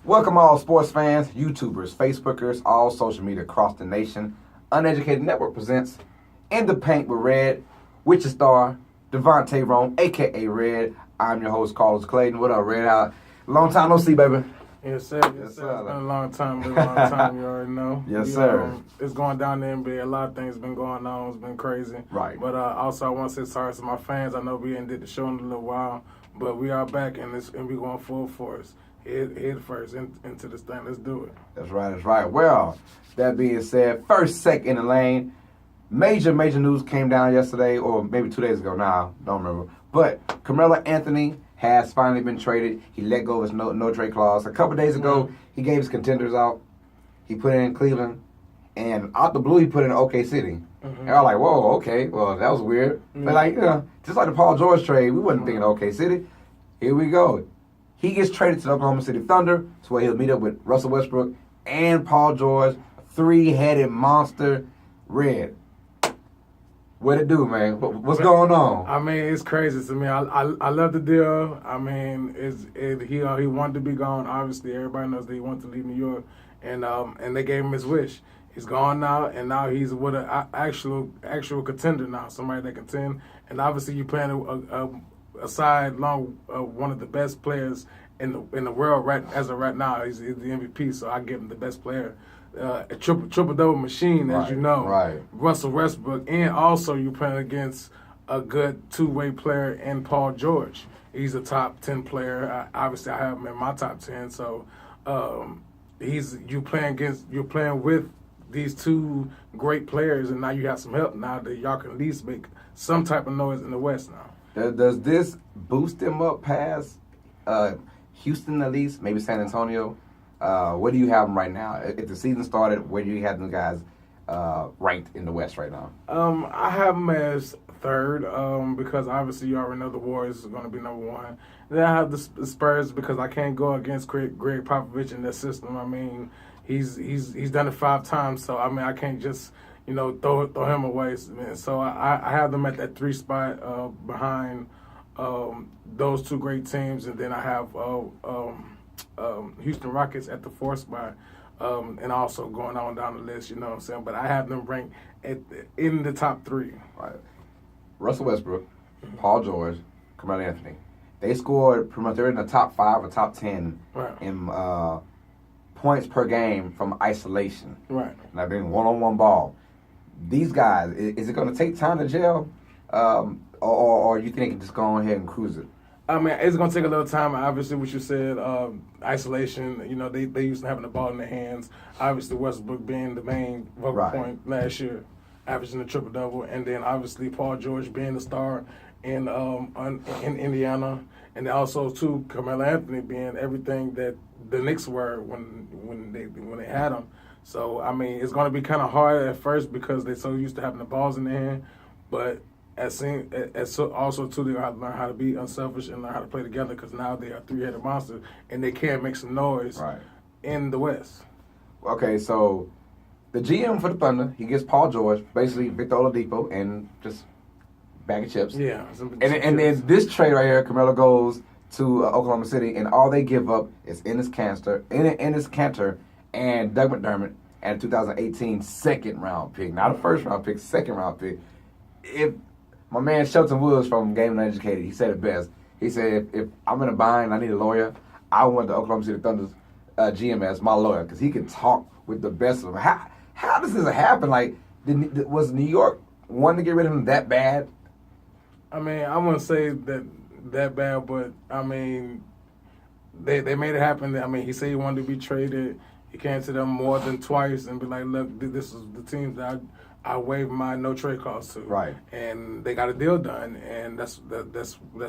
Welcome all sports fans, YouTubers, Facebookers, all social media across the nation. Uneducated Network presents In the Paint with Red, with your star, Devonte Rone, a.k.a. Red. I'm your host, Carlos Clayton. What up, Red? Long time no see, baby. Yes, sir. Yes, sir. It's been a long time, you already know. Yes, sir. It's going down the NBA. A lot of things been going on. It's been crazy. Right. But also, I want to say sorry to my fans. I know we didn't did the show in a little while, but we are back, and we going full force. Head first into this thing. Let's do it. That's right. Well, that being said, first sec in the lane. Major news came down yesterday, or maybe 2 days ago now. Don't remember. But Carmelo Anthony has finally been traded. He let go of his no trade clause. A couple days ago, he gave his contenders out. He put it in Cleveland. And out the blue, he put it in OK City. And I was like, whoa, okay. Well, that was weird. But, just like the Paul George trade, we wasn't thinking OK City. Here we go. He gets traded to the Oklahoma City Thunder. That's where he'll meet up with Russell Westbrook and Paul George. Three-headed monster. Red. What it do, man? What's going on? I mean, it's crazy to me. I love the deal. I mean, he wanted to be gone. Obviously, everybody knows that he wanted to leave New York, and they gave him his wish. He's gone now, and now he's with an actual contender now, somebody that can contend. And obviously, you're playing a side along one of the best players in the world as of right now. He's the MVP, so I give him the best player. A triple-double machine, as you know. Right. Russell Westbrook, and also you're playing against a good two-way player in Paul George. He's a top 10 player. Obviously, I have him in my top 10. So you're playing with these two great players, and now you have some help now that y'all can at least make some type of noise in the West now. Does this boost them up past Houston at least, maybe San Antonio? Where do you have them right now? If the season started, where do you have them guys ranked in the West right now? I have them as third because obviously you already know the Warriors are going to be number one. Then I have the Spurs because I can't go against Greg Popovich in that system. I mean, he's done it 5 times, so I mean I can't just throw him away. So I have them at that 3 spot behind those two great teams, and then I have Houston Rockets at the 4th spot, and also going on down the list, you know what I'm saying? But I have them ranked in the top 3. Right. Russell Westbrook, Paul George, Carmelo Anthony. They scored pretty much, they're in the top 5 or top 10 in points per game from isolation. Right. And I've been one-on-one ball. These guys, is it going to take time to gel, or you think they can just go ahead and cruise it? I mean, it's going to take a little time. Obviously, what you said, isolation, they used to having the ball in their hands. Obviously, Westbrook being the main focal point last year, averaging a triple-double. And then, obviously, Paul George being the star in Indiana. And also, too, Carmelo Anthony being everything that the Knicks were when they had him. So, I mean, it's going to be kind of hard at first because they're so used to having the balls in their hand. But also too, they have to learn how to be unselfish and learn how to play together because now they are 3-headed monsters and they can make some noise in the West. Okay, so the GM for the Thunder, he gets Paul George, basically Victor Oladipo, and just bag of chips. Yeah. And then this trade right here, Carmelo goes to Oklahoma City, and all they give up is Enes Kanter and Doug McDermott and a 2018 second-round pick. Not a first-round pick, second-round pick. If my man Shelton Woods from Game Uneducated, he said it best. He said, if I'm in a bind, I need a lawyer, I want the Oklahoma City Thunder's GM as my lawyer because he can talk with the best of them. How does this happen? Like, was New York wanting to get rid of him that bad? I mean, I wouldn't say that bad, but, I mean, they made it happen. I mean, he said he wanted to be traded. He came to them more than twice and be like, look, this is the teams that I waived my no trade clause to. Right. And they got a deal done, and that's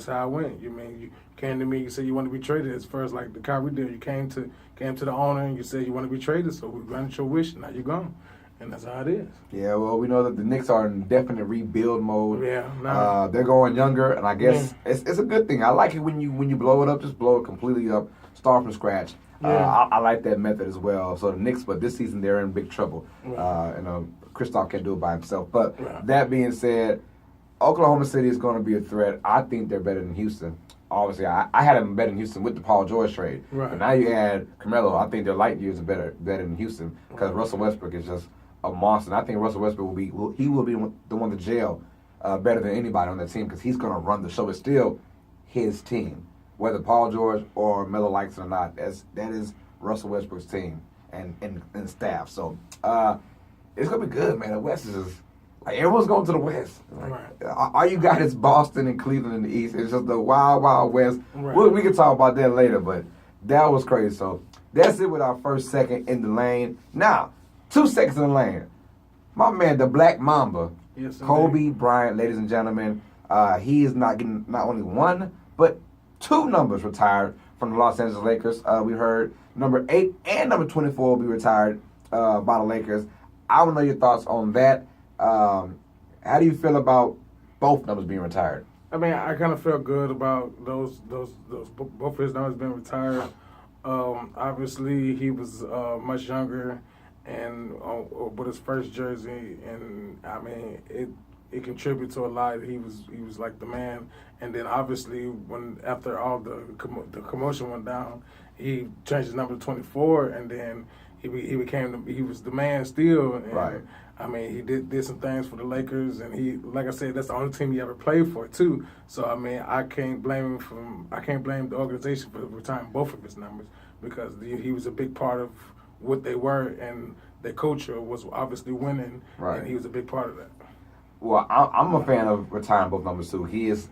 how it went. You came to me, you said you want to be traded as first, like the Kyrie deal. You came to the owner and you said you want to be traded, so we granted your wish, and now you're gone. And that's how it is. Yeah, well, we know that the Knicks are in definite rebuild mode. Yeah. They're going younger, and I guess it's a good thing. I like it when you blow it up, just blow it completely up, start from scratch. Yeah. I like that method as well. So the Knicks, but this season they're in big trouble. Kristaps can't do it by himself. But that being said, Oklahoma City is going to be a threat. I think they're better than Houston. obviously, I had him better in Houston with the Paul George trade. Right. But now you add Carmelo. I think their light years are better than Houston because Russell Westbrook is just a monster. And I think Russell Westbrook will be the one to jail better than anybody on that team because he's going to run the show. It's still his team, whether Paul George or Melo likes it or not. That is Russell Westbrook's team and staff. So it's going to be good, man. The West is just, like, everyone's going to the West. Like, right. All you got is Boston and Cleveland in the East. It's just the wild, wild West. Right. We can talk about that later, but that was crazy. So that's it with our first second in the lane. Now, 2 seconds in the lane. My man, the Black Mamba, yes, Kobe Bryant, ladies and gentlemen, he is not getting not only one, but 2 numbers retired from the Los Angeles Lakers. We heard number 8 and number 24 will be retired by the Lakers. I want to know your thoughts on that. How do you feel about both numbers being retired? I mean, I kind of feel good about those both his numbers being retired. Obviously, he was much younger, and with his first jersey, and I mean, it contributed to a lot. He was like the man, and then obviously after all the commotion went down, he changed his number to 24, and then he was the man still. And, right. I mean, he did some things for the Lakers, and he, like I said, that's the only team he ever played for too. So I mean, I can't blame the organization for retiring both of his numbers because he was a big part of what they were, and their culture was obviously winning, right. And he was a big part of that. Well, I'm a fan of retiring both numbers too. He is,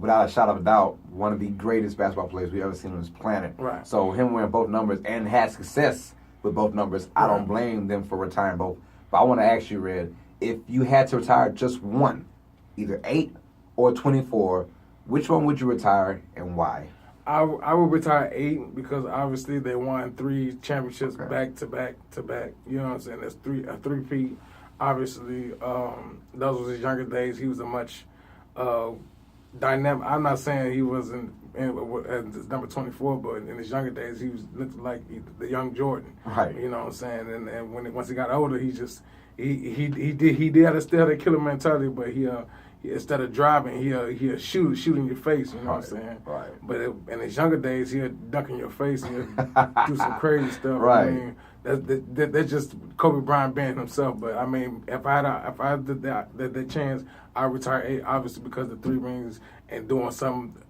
without a shadow of a doubt, one of the greatest basketball players we've ever seen on this planet. Right. So him wearing both numbers and had success with both numbers, I don't blame them for retiring both. But I want to ask you, Red, if you had to retire just one, either 8 or 24, which one would you retire and why? I would retire 8 because obviously they won 3 championships back to back to back. You know what I'm saying? That's a three-peat. Obviously, those was his younger days. He was a much dynamic. I'm not saying he wasn't as number 24, but in his younger days, he looked like the young Jordan. Right. You know what I'm saying? And once he got older, he still had a killer mentality, but he instead of driving, he'll shoot in your face. You know what I'm saying? Right. But in his younger days, he'll dunk in your face and do some crazy stuff. Right. I mean, that's just Kobe Bryant being himself. But I mean, if I had the chance, I retire 8, obviously because of the 3 rings and doing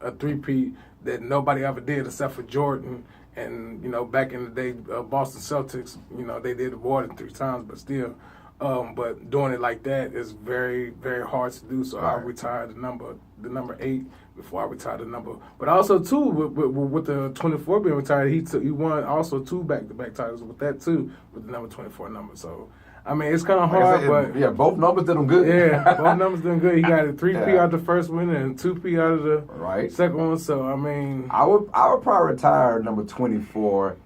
a three-peat that nobody ever did except for Jordan. And back in the day, Boston Celtics, they did award it 3 times, but still. But doing it like that is very, very hard to do. So I retire the number 8 before I retire the number. But also too, with the 24 being retired, he won also 2 back-to-back titles with that too, with the number 24 number. So I mean, it's kind of hard, but both numbers did them good. Yeah, both numbers did good. He got a 3P out of the first one and 2P out of the second one. So I mean, I would probably retire number 24.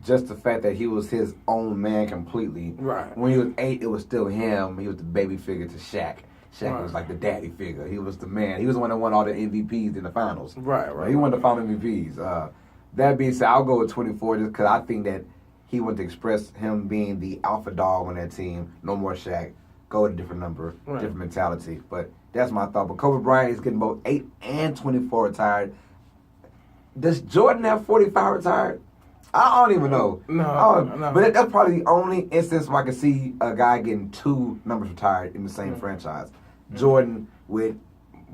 Just the fact that he was his own man completely. Right. When he was 8, it was still him. He was the baby figure to Shaq. Shaq was like the daddy figure. He was the man. He was the one that won all the MVPs in the finals. Right. He won the final MVPs. That being said, I'll go with 24 just because I think that he wanted to express him being the alpha dog on that team. No more Shaq. Go with a different number, different mentality. But that's my thought. But Kobe Bryant is getting both 8 and 24 retired. Does Jordan have 45 retired? I don't even know. No. But that's probably the only instance where I can see a guy getting 2 numbers retired in the same franchise. Jordan with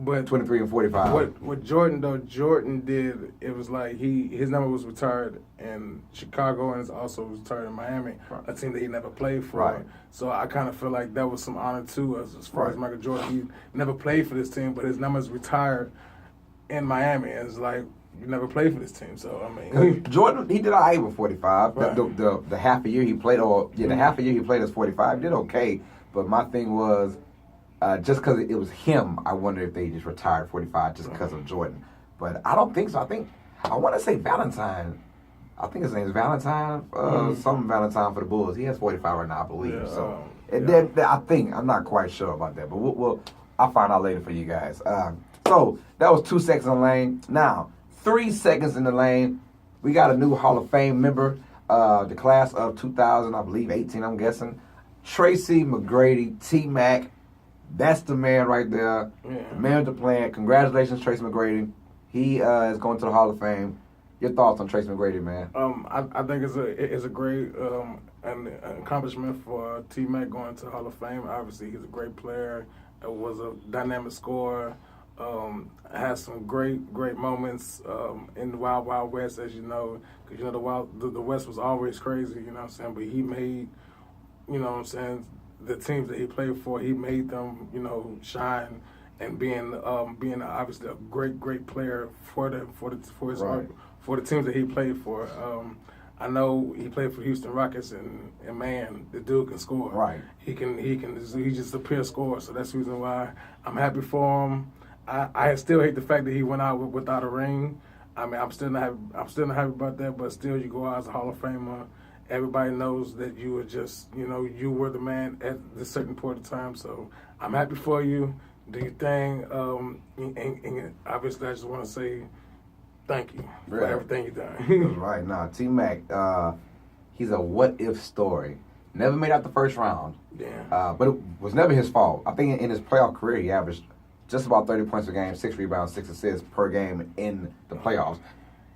23 and 45. What Jordan did, it was like his number was retired in Chicago and it's also retired in Miami, a team that he never played for. Right. So I kind of feel like that was some honor too as far as Michael Jordan. He never played for this team, but his number's retired in Miami. And it's like, you never played for this team, so I mean, Jordan, he did all right with 45. Right. The half a year he played, the half a year he played as 45, did okay. But my thing was, just because it was him, I wonder if they just retired 45 just because of Jordan. But I don't think so. I want to say Valentine. I think his name is Valentine. Something Valentine for the Bulls. He has 45 right now, I believe. Yeah, so I think I'm not quite sure about that, but I'll find out later for you guys. So that was 2 seconds in the lane. Now 3 seconds in the lane. We got a new Hall of Fame member, the class of 2000, I believe 18. I'm guessing. Tracy McGrady, T-Mac. That's the man right there. Yeah. The man with the plan. Congratulations, Tracy McGrady. He is going to the Hall of Fame. Your thoughts on Tracy McGrady, man? I think it's a great an accomplishment for T-Mac going to the Hall of Fame. Obviously, he's a great player. Was a dynamic scorer. Has some great moments in the Wild Wild West, as you know, because you know the West was always crazy. You know what I'm saying? But he made, you know what I'm saying, the teams that he played for, he made them, you know, shine. And being obviously a great player for the teams that he played for. I know he played for Houston Rockets, and man, the dude can score. Right. He's just a pure scorer. So that's the reason why I'm happy for him. I still hate the fact that he went out without a ring. I mean, I'm still not happy about that. But still, you go out as a Hall of Famer. Everybody knows that you were just, you know, you were the man at this certain point of time. So I'm happy for you. Do your thing. And obviously, I just want to say thank you for everything you've done. That's right. Now, T-Mac, he's a what-if story. Never made out the first round. Yeah. But it was never his fault. I think in his playoff career, he averaged just about 30 points a game, 6 rebounds, 6 assists per game in the playoffs.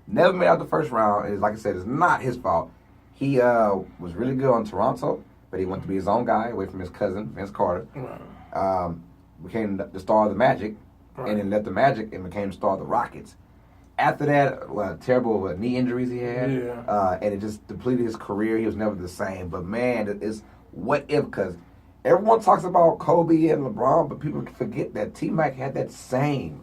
Never made out the first round. Like I said, it's not his fault. He was really good on Toronto, but he wanted to be his own guy away from his cousin, Vince Carter. Right. Became the star of the Magic, right. and then left the Magic and became the star of the Rockets. After that, terrible knee injuries he had, and it just depleted his career. He was never the same. But man, it's what if, because everyone talks about Kobe and LeBron, but people forget that T-Mac had that same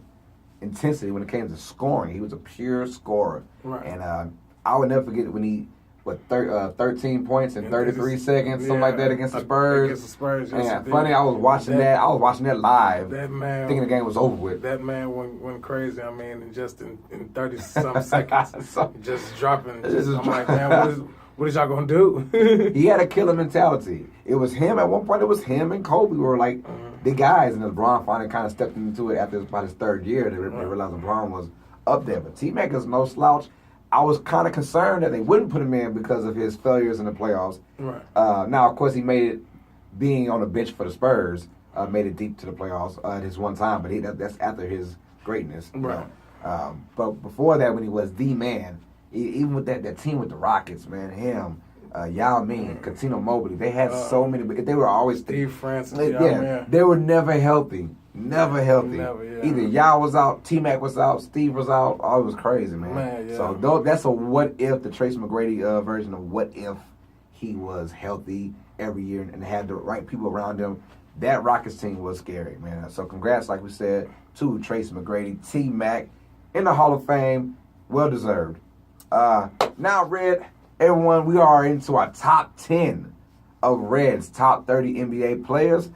intensity when it came to scoring. He was a pure scorer. Right. And I would never forget when he, 13 points in 33 seconds, something like that against the Spurs. Against the Spurs, yes. And funny, I was watching that. I was watching that live, that man, thinking the game was over with. That man went crazy. I mean, just in 30-some seconds, just dropping. I'm like, man, what is y'all going to do? He had a killer mentality. It was him. At one point, it was him and Kobe were like the guys. And LeBron finally kind of stepped into it after about his third year. They realized LeBron was up there. But T-Mac is no slouch. I was kind of concerned that they wouldn't put him in because of his failures in the playoffs. Right. Now, of course, he made it, being on the bench for the Spurs, made it deep to the playoffs at his one time, but that's after his greatness. Right. But before that, when he was the man, even with that team with the Rockets, man, him, Yao Ming, Cuttino Mobley, they had so many, but they were always... Steve Francis, they were never healthy. Never healthy. Either Yao was out, T-Mac was out, Steve was out. Oh, it was crazy, man. So that's a what if, the Tracy McGrady version of what if he was healthy every year and had the right people around him. That Rockets team was scary, man. So congrats, like we said, to Tracy McGrady, T-Mac in the Hall of Fame. Well deserved. Now, Red, everyone, we are into our top 10 of Red's top 30 NBA players.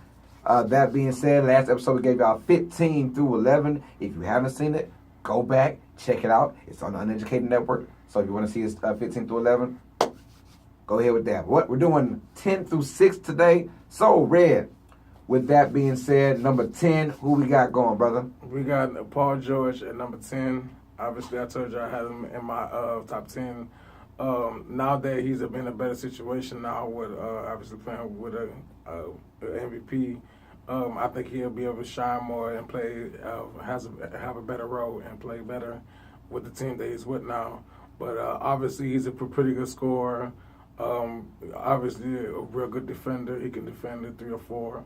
That being said, last episode we gave y'all 15 through 11. If you haven't seen it, go back, check it out. It's on the Uneducated Network. So if you want to see it's 15 through 11, go ahead with that. We're doing 10 through 6 today. So, Red, with that being said, number 10, who we got going, brother? We got Paul George at number 10. Obviously, I told you I had him in my top 10. Now that he's in a better situation now with obviously playing with an MVP, I think he'll be able to shine more and play, have a better role and play better with the team that he's with now. But obviously he's a pretty good scorer. Obviously a real good defender. He can defend at 3 or 4.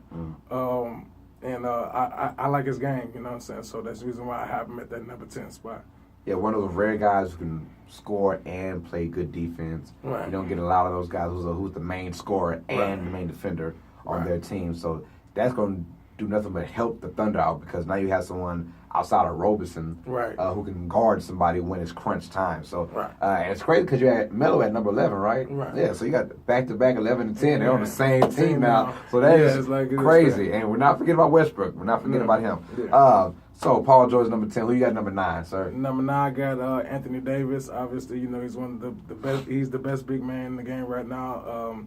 And I like his game, you know what I'm saying? So that's the reason why I have him at that number 10 spot. Yeah, one of those rare guys who can score and play good defense. Right. You don't get a lot of those guys who's the main scorer and the main defender on their team. So that's going to do nothing but help the Thunder out, because now you have someone outside of Robeson who can guard somebody when it's crunch time. So and it's crazy because you had Melo at number 11, right? Yeah, so you got back-to-back 11 and 10. They're on the same team now. So that is crazy. And we're not forgetting about Westbrook. We're not forgetting about him. So Paul George, number 10. Who you got number 9, sir? Number 9, I got Anthony Davis. Obviously, you know, he's one of the best. He's the best big man in the game right now.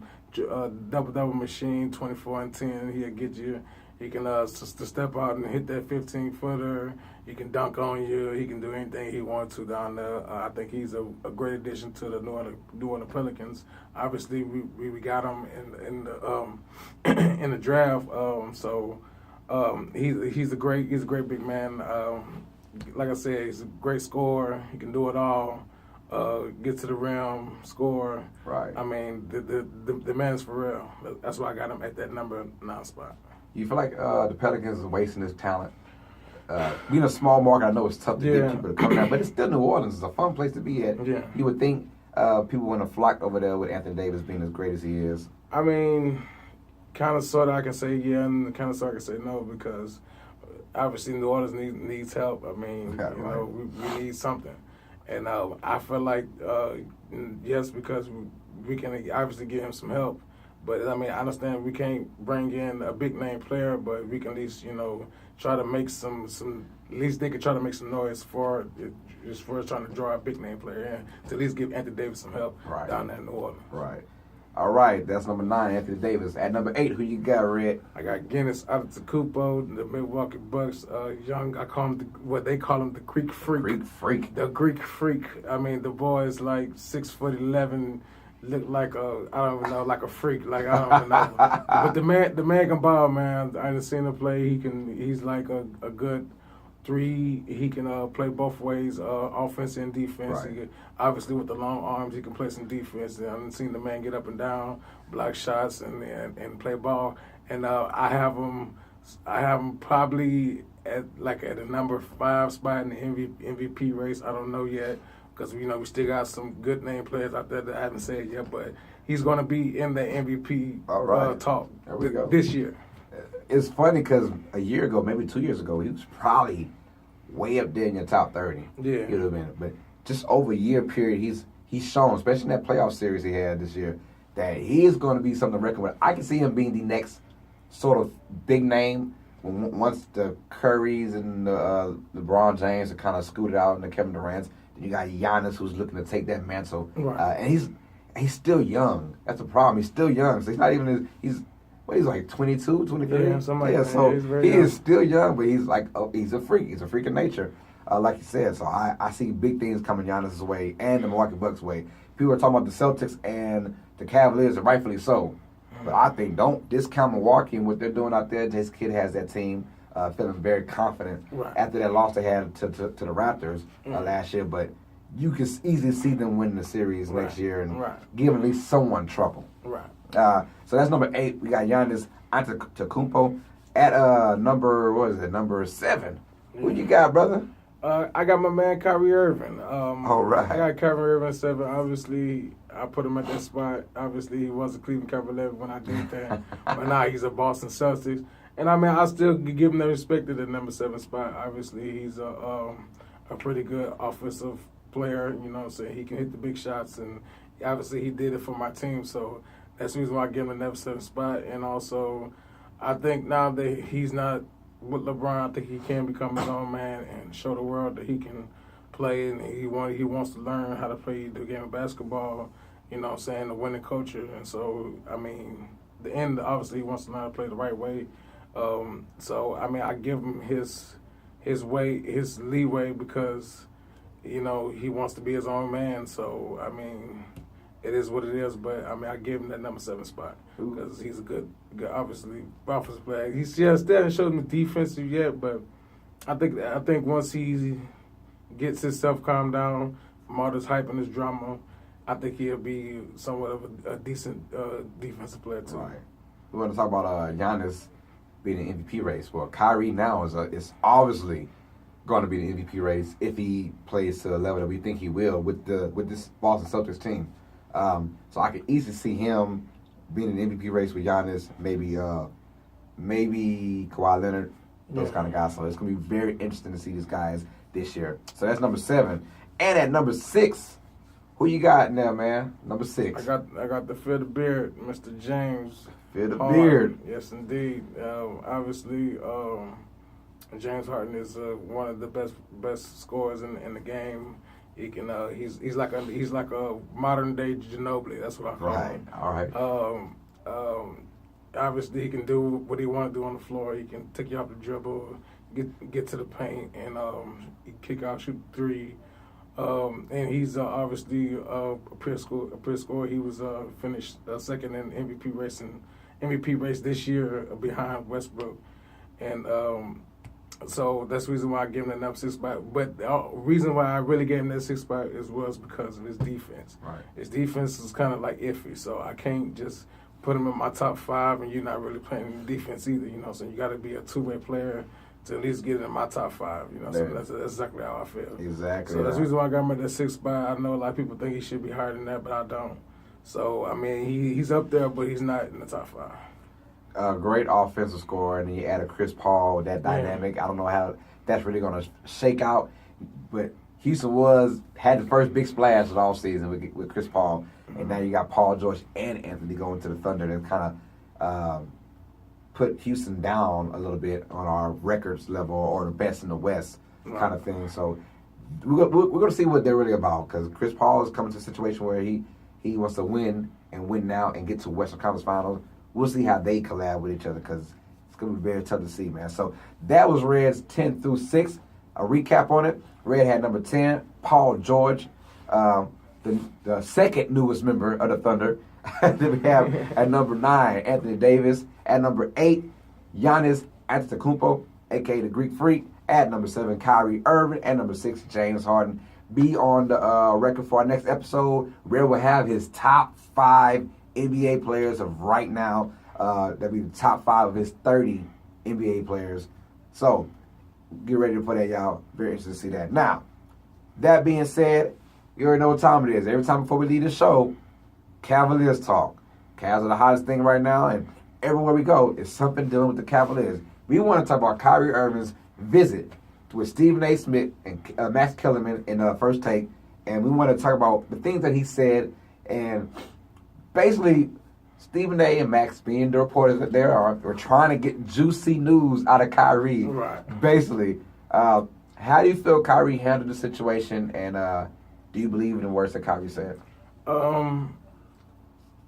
Double machine, 24 and 10. He'll get you. He can to step out and hit that 15-footer. He can dunk on you. He can do anything he wants to down there. I think he's a great addition to the New Orleans Pelicans. Obviously, we got him in the draft. So he's a great big man. like I said, he's a great scorer. He can do it all. Get to the rim, score. Right. I mean, the man's for real. That's why I got him at that number 9 spot. You feel like the Pelicans are wasting this talent? Being a small market, I know it's tough to get people to come down, but it's still New Orleans. It's a fun place to be at. Yeah. You would think people want to flock over there with Anthony Davis being as great as he is. I mean, kind of, sort of, I can say yeah, and kind of, sort of, I can say no, because obviously New Orleans needs help. I mean, Yeah, you right. know, we need something. And I feel like, yes, because we can obviously give him some help. But, I mean, I understand we can't bring in a big-name player, but we can at least, you know, try to make some at least they could try to make some noise for trying to draw a big-name player in to at least give Anthony Davis some help down there in New Orleans. Right. All right, that's number 9, Anthony Davis. At number 8, who you got, Red? I got Guinness Antetokounmpo, the Milwaukee Bucks. Young, I call him what they call him, the Greek Freak. Greek Freak. The Greek Freak. I mean, the boy is like 6'11", look like I don't even know, like a freak. Like I don't even know. But the man can ball, man. I done seen him play. He's like a good 3. He can play both ways, offense and defense. Right. Obviously, with the long arms, he can play some defense. I've seen the man get up and down, block shots, and play ball. And I have him probably at a number 5 spot in the MVP race. I don't know yet, because we still got some good name players out there that I haven't said yet. But he's going to be in the MVP talk this year. It's funny because a year ago, maybe 2 years ago, he was probably way up there in your top 30. Yeah. You know what I mean? But just over a year period, he's shown, especially in that playoff series he had this year, that he is going to be something to reckon with. I can see him being the next sort of big name once the Currys and the LeBron James are kind of scooted out and the Kevin Durant's. Then you got Giannis who's looking to take that mantle. Right. And he's still young. That's the problem. He's still young. So he's not even he's like 22, 23? Yeah, something like that. So Yeah, he is still young, but he's like, he's a freak. He's a freak of nature, like you said. So I see big things coming Giannis' way and the Milwaukee Bucks' way. People are talking about the Celtics and the Cavaliers, and rightfully so. But I think don't discount Milwaukee and what they're doing out there. This kid has that team feeling very confident after that loss they had to the Raptors last year. But you can easily see them winning the series next year and give at least someone trouble. Right. So that's number 8. We got Giannis Antetokounmpo at number 7. Who you got, brother? I got my man Kyrie Irving. All right. I got Kyrie Irving at 7. Obviously, I put him at that spot. Obviously, he was a Cleveland Cavalier when I did that. But now he's a Boston Celtics. And I mean, I still give him the respect at the number 7 spot. Obviously, he's a pretty good offensive player. You know what I'm saying? He can hit the big shots. And obviously, he did it for my team. So that's the reason why I give him a number 7 spot. And also, I think now that he's not with LeBron, I think he can become his own man and show the world that he can play, and he wants to learn how to play the game of basketball, you know what I'm saying, the winning culture. And so, I mean, the end, obviously, he wants to learn how to play the right way. So, I mean, I give him his leeway because, you know, he wants to be his own man. So, I mean, it is what it is, but, I mean, I give him that number 7 spot because he's a good, obviously, offensive player. He still hasn't shown me defensive yet, but I think once he gets himself calmed down from all this hype and this drama, I think he'll be somewhat of a decent defensive player, too. Right. We want to talk about Giannis being in the MVP race. Well, Kyrie now is obviously going to be in the MVP race if he plays to the level that we think he will with this Boston Celtics team. So I could easily see him being in the MVP race with Giannis, maybe Kawhi Leonard, those kind of guys. So it's going to be very interesting to see these guys this year. So that's number 7. And at number 6, who you got now, man? Number 6. I got the Fear the Beard, Mr. James. Fear the Beard. Yes, indeed. Obviously, James Harden is one of the best scorers in the game. He can he's like a modern day Ginobili. That's what I call him. All right. Obviously, he can do what he want to do on the floor. He can take you off the dribble, get to the paint, and he kick out, shoot 3. And he's obviously a pure scorer. He was finished second in MVP race this year behind Westbrook. And So that's the reason why I gave him that number 6 spot. But the reason why I really gave him that 6 spot was because of his defense. Right. His defense is kind of like iffy, so I can't just put him in my top 5 and you're not really playing defense either. So you got to be a two-way player to at least get in my top 5. So that's exactly how I feel. Exactly. So that's the reason why I got him at that 6 spot. I know a lot of people think he should be higher than that, but I don't. So I mean, he's up there, but he's not in the top 5. Great offensive scorer, and he added Chris Paul, that dynamic. I don't know how that's really going to shake out, but Houston had the first big splash of the offseason with Chris Paul, and now you got Paul George and Anthony going to the Thunder. That kind of put Houston down a little bit on our records level, or the best in the West kind of thing. So we're going to see what they're really about, because Chris Paul is coming to a situation where he wants to win now and get to Western Conference Finals. We'll see how they collab with each other, because it's going to be very tough to see, man. So that was Red's 10 through 6. A recap on it. Red had number 10, Paul George, the second newest member of the Thunder. Then we have at number 9, Anthony Davis. At number 8, Giannis Antetokounmpo, a.k.a. the Greek Freak. At number 7, Kyrie Irving. At number 6, James Harden. Be on the record for our next episode. Red will have his top 5 NBA players of right now. That'll be the top 5 of his 30 NBA players. So, get ready to put that, y'all. Very interested to see that. Now, that being said, you already know what time it is. Every time before we leave the show, Cavaliers talk. Cavs are the hottest thing right now, and everywhere we go, it's something dealing with the Cavaliers. We want to talk about Kyrie Irving's visit with Stephen A. Smith and Max Kellerman in First Take, and we want to talk about the things that he said, and basically, Stephen A. and Max, being the reporters that they are trying to get juicy news out of Kyrie. Right. Basically, how do you feel Kyrie handled the situation, and do you believe in the words that Kyrie said?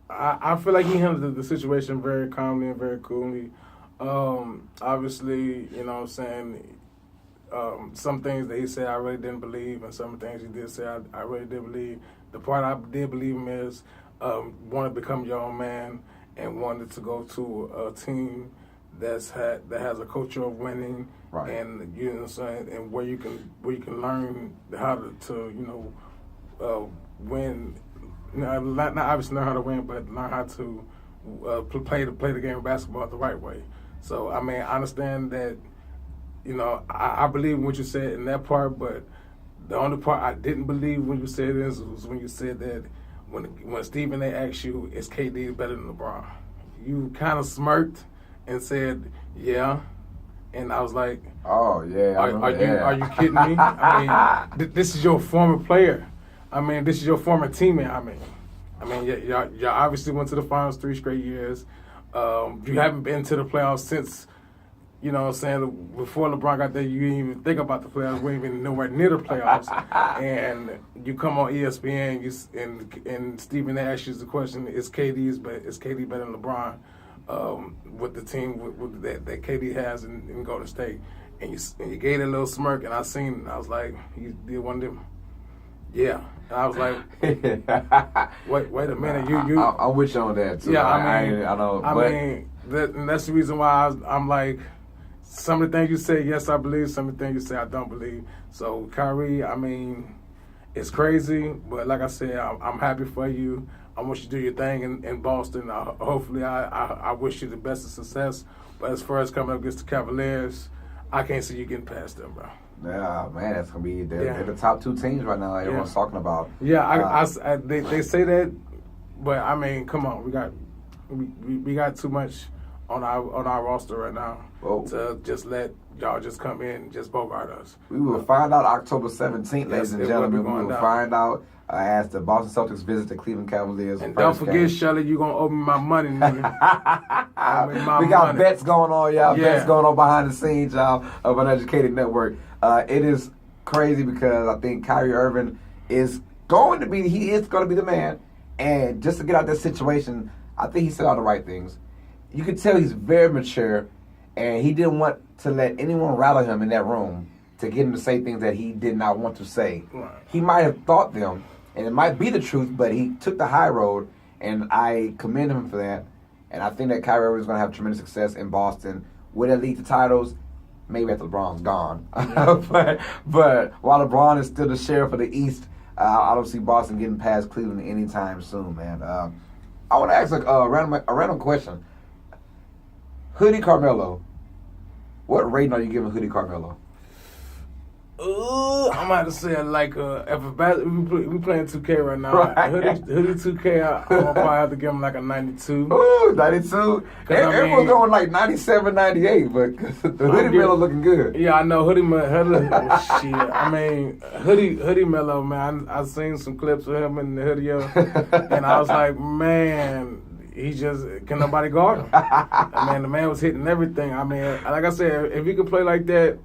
I feel like he handled the situation very calmly and very coolly. Obviously, what I'm saying, some things that he said I really didn't believe, and some things he did say I really did believe. The part I did believe him is wanted to become your own man and wanted to go to a team that has a culture of winning, right. And and where you can learn how to win. Not obviously learn how to win, but learn how to play the game of basketball the right way. So I mean, I understand that. I believe in what you said in that part, but the only part I didn't believe when you said this was when you said that when Stephen A. asked you, is KD better than LeBron? You kind of smirked and said, yeah. And I was like, oh, yeah. Are you kidding me? I mean, this is your former player. I mean, this is your former teammate. I mean, y'all obviously went to the finals 3 straight years. You haven't been to the playoffs since, before LeBron got there, you didn't even think about the playoffs. We weren't even nowhere near the playoffs. And you come on ESPN, and Stephen asks you the question: is KD better than LeBron with the team that KD has in Golden State? And you gave that little smirk, and I was like, you did one of them. Yeah, and I was like, wait a minute, you. I'm with you on that too. Yeah, that's the reason why I'm like. Some of the things you say, yes, I believe. Some of the things you say, I don't believe. So, Kyrie, I mean, it's crazy. But like I said, I'm happy for you. I want you to do your thing in Boston. Hopefully, I wish you the best of success. But as far as coming up against the Cavaliers, I can't see you getting past them, bro. Yeah, man, that's going to be they're the top 2 teams right now. Everyone's talking about. Yeah, they say that. But, I mean, come on. We got too much on our roster right now to just let y'all just come in and just bogart us. We will find out October 17th, ladies and gentlemen. We will find out as the Boston Celtics visit the Cleveland Cavaliers. And don't forget, Shelley, you're going to owe me my money, nigga. We got bets going on, y'all. Yeah. Bets going on behind the scenes, y'all, of Uneducated Network. It is crazy because I think Kyrie Irving is going to be the man. And just to get out of that situation, I think he said all the right things. You could tell he's very mature, and he didn't want to let anyone rattle him in that room to get him to say things that he did not want to say. Right. He might have thought them, and it might be the truth, but he took the high road, and I commend him for that. And I think that Kyrie Irving is going to have tremendous success in Boston. Will it lead to titles? maybe after LeBron's gone. but while LeBron is still the sheriff of the East, I don't see Boston getting past Cleveland anytime soon, man. I want to ask a random question. Hoodie Carmelo, what rating are you giving Hoodie Carmelo? I'm about to say like if we playing 2K right now. Right. Hoodie 2K, I'm gonna probably have to give him like a 92. Ooh, 92. Everyone's going like 97, 98, but the Hoodie Melo looking good. Yeah, I know Hoodie shit. I mean Hoodie Melo, man. I seen some clips of him in the hoodie, and I was like, man. He just can nobody guard him. I mean, the man was hitting everything. I mean, like I said, if he could play like that,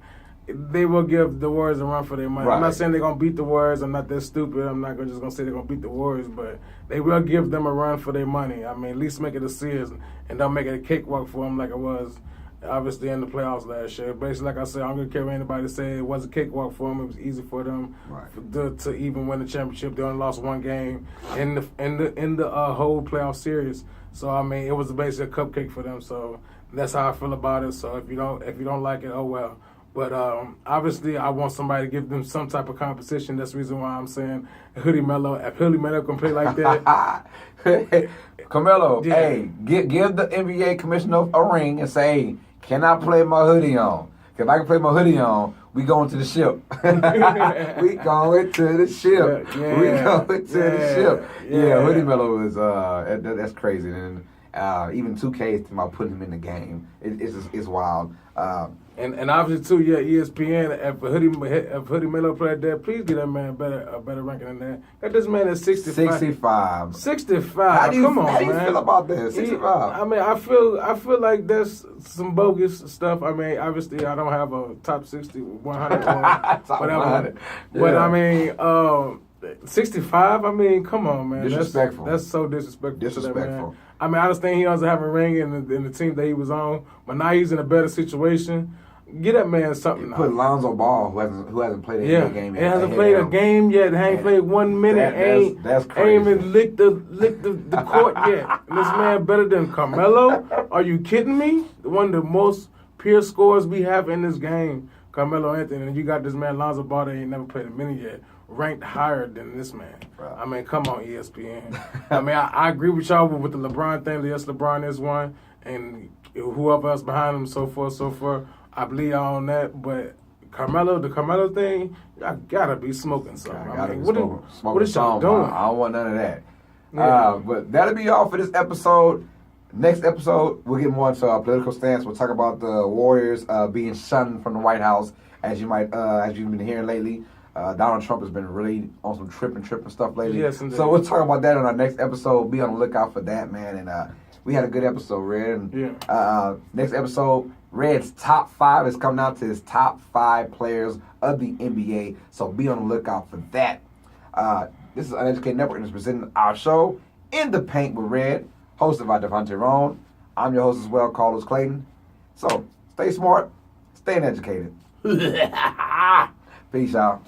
they will give the Warriors a run for their money. Right. I'm not saying they're gonna beat the Warriors. I'm not that stupid. I'm not just gonna say they're gonna beat the Warriors, but they will give them a run for their money. I mean, at least make it a series and don't make it a cakewalk for them like it was obviously in the playoffs last year. Basically, like I said, I'm gonna care what anybody say. It was a cakewalk for them. It was easy for them to even win the championship. They only lost one game in the whole playoff series. So I mean, it was basically a cupcake for them. So that's how I feel about it. So if you don't like it, oh well. But obviously, I want somebody to give them some type of competition. That's the reason why I'm saying Hoodie Melo. If Hoodie Melo can play like that, Carmelo, hey, give the NBA commissioner a ring and say, hey, can I play my hoodie on? If I can play my hoodie on, we going to the ship. We going to the ship. Yeah, we going to the ship. Yeah, Hoodie Melo is that's crazy. And even 2K is thinking about putting him in the game. It's wild. And obviously too, ESPN. If Hoodie Melo played there, please give that man a better ranking than that. Got this man at 65. 65. How do you man. feel about that? 65. I mean, I feel like that's some bogus stuff. I mean, obviously I don't have a top 60, 100, top whatever. 100. Yeah. But I mean, 65. I mean, come on, man. Disrespectful. That's so disrespectful. Disrespectful. To that, man. I mean, I understand he doesn't have a ring in the team that he was on, but now he's in a better situation. Get that man something. Put Lonzo Ball, who hasn't played a game yet. He hasn't played a game yet. Ain't played 1 minute. That's crazy. Ain't even licked the court yet. And this man better than Carmelo? Are you kidding me? One of the most pure scorers we have in this game, Carmelo Anthony. And you got this man Lonzo Ball that ain't never played a minute yet, ranked higher than this man. Right. I mean, come on, ESPN. I mean, I agree with y'all with the LeBron thing. Yes, LeBron is one, and whoever else behind him, so forth. I believe y'all on that, but the Carmelo thing, y'all gotta be smoking something. What is y'all doing? I don't want none of that. Yeah. But that'll be all for this episode. Next episode, we'll get more into our political stance. We'll talk about the Warriors being shunned from the White House, as you've been hearing lately. Donald Trump has been really on some tripping stuff lately. Yes, indeed. So we'll talk about that on our next episode. Be on the lookout for that, man. And we had a good episode, Red. And, next episode, Red's top 5 is coming out to his top 5 players of the NBA. So be on the lookout for that. This is Uneducated Network and is presenting our show In the Paint with Red, hosted by Devonte Rone. I'm your host as well, Carlos Clayton. So stay smart, stay educated. Peace out.